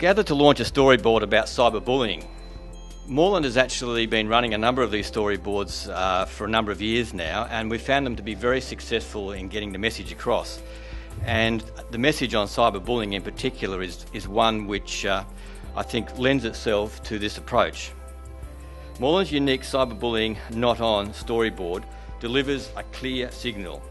gathered to launch a storyboard about cyberbullying. Moreland has actually been running a number of these storyboards for a number of years now, and we've found them to be very successful in getting the message across. And the message on cyberbullying in particular is one which I think lends itself to this approach. Moreland's unique cyberbullying not on storyboard delivers a clear signal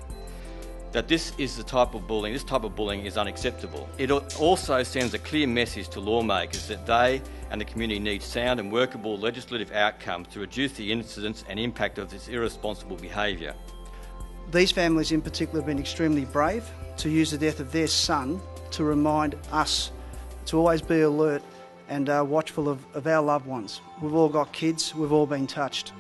that this type of bullying is unacceptable. It also sends a clear message to lawmakers that they and the community need sound and workable legislative outcomes to reduce the incidence and impact of this irresponsible behaviour. These families in particular have been extremely brave to use the death of their son to remind us to always be alert and watchful of our loved ones. We've all got kids, we've all been touched.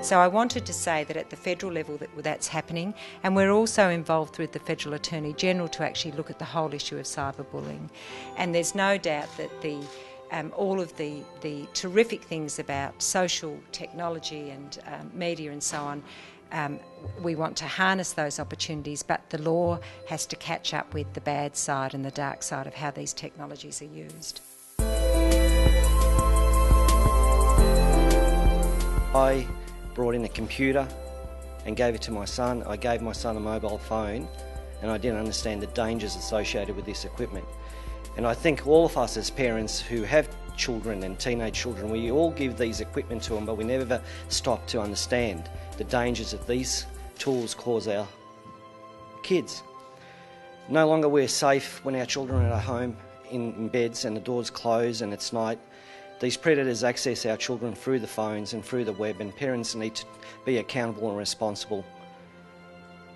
So I wanted to say that at the federal level that's happening, and we're also involved with the Federal Attorney General to actually look at the whole issue of cyberbullying. And there's no doubt that all of the terrific things about social technology and media and so on, we want to harness those opportunities, but the law has to catch up with the bad side and the dark side of how these technologies are used. I brought in a computer and gave it to my son. I gave my son a mobile phone, and I didn't understand the dangers associated with this equipment. And I think all of us as parents who have children and teenage children, we all give these equipment to them, but we never stop to understand the dangers that these tools cause our kids. No longer we're safe when our children are at home in beds and the doors close and it's night. These predators access our children through the phones and through the web, and parents need to be accountable and responsible.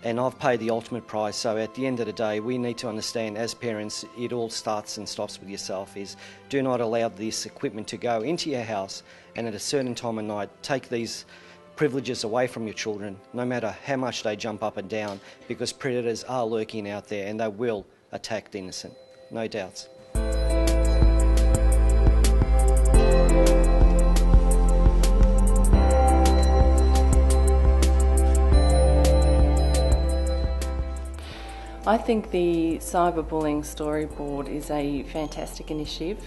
And I've paid the ultimate price, so at the end of the day we need to understand as parents, it all starts and stops with yourself, is do not allow this equipment to go into your house and at a certain time of night take these privileges away from your children, no matter how much they jump up and down, because predators are lurking out there and they will attack the innocent, no doubts. I think the cyberbullying storyboard is a fantastic initiative.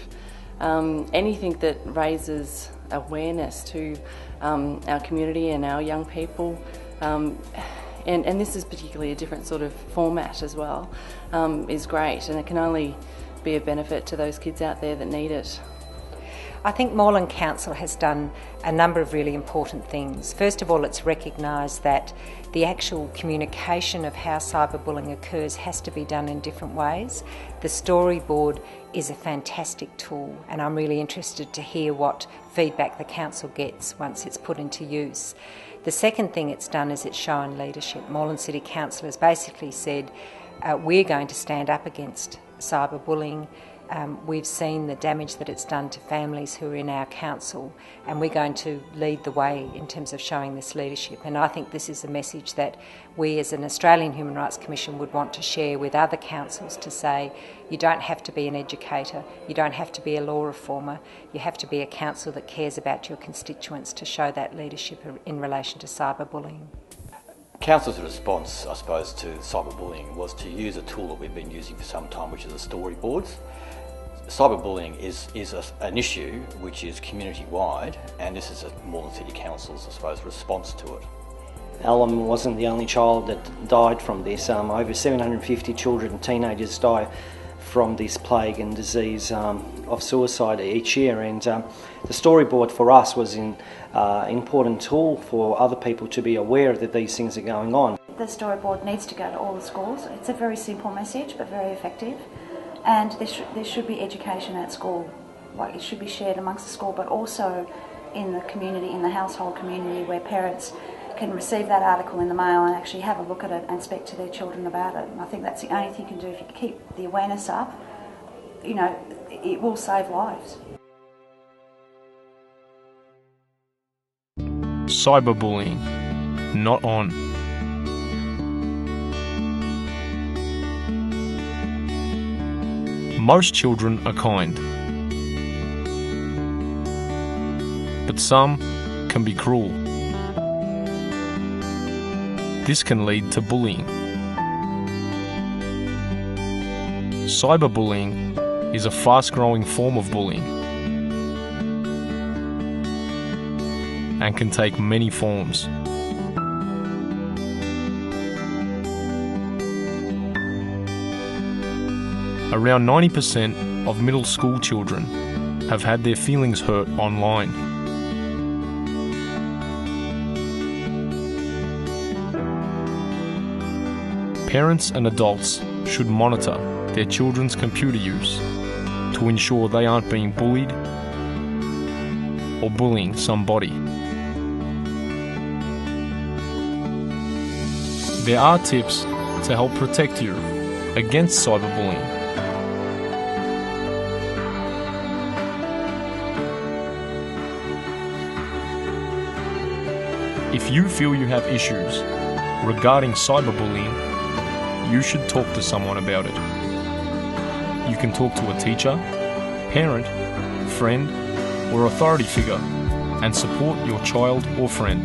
Anything that raises awareness to our community and our young people, and this is particularly a different sort of format as well, is great, and it can only be a benefit to those kids out there that need it. I think Moreland Council has done a number of really important things. First of all, it's recognised that the actual communication of how cyberbullying occurs has to be done in different ways. The storyboard is a fantastic tool, and I'm really interested to hear what feedback the council gets once it's put into use. The second thing it's done is it's shown leadership. Moreland City Council has basically said we're going to stand up against cyberbullying. We've seen the damage that it's done to families who are in our council, and we're going to lead the way in terms of showing this leadership. And I think this is a message that we as an Australian Human Rights Commission would want to share with other councils, to say you don't have to be an educator, you don't have to be a law reformer, you have to be a council that cares about your constituents to show that leadership in relation to cyberbullying. Council's response, I suppose, to cyberbullying was to use a tool that we've been using for some time, which is the storyboards. Cyberbullying is an issue which is community-wide, and this is Moreland City Council's, I suppose, response to it. Allem wasn't the only child that died from this. Over 750 children and teenagers die from this plague and disease of suicide each year, and the storyboard for us was an important tool for other people to be aware that these things are going on. The storyboard needs to go to all the schools. It's a very simple message but very effective, and there should be education at school. Like, it should be shared amongst the school, but also in the community, in the household community, where parents can receive that article in the mail and actually have a look at it and speak to their children about it. And I think that's the only thing you can do. If you keep the awareness up, you know, it will save lives. Cyberbullying, not on. Most children are kind, but some can be cruel. This can lead to bullying. Cyberbullying is a fast-growing form of bullying and can take many forms. Around 90% of middle school children have had their feelings hurt online. Parents and adults should monitor their children's computer use to ensure they aren't being bullied or bullying somebody. There are tips to help protect you against cyberbullying. If you feel you have issues regarding cyberbullying, you should talk to someone about it. You can talk to a teacher, parent, friend, or authority figure and support your child or friend.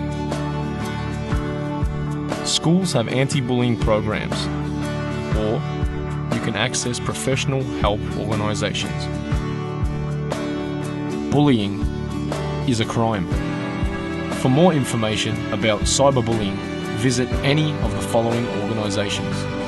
Schools have anti-bullying programs, or you can access professional help organisations. Bullying is a crime. For more information about cyberbullying, visit any of the following organisations.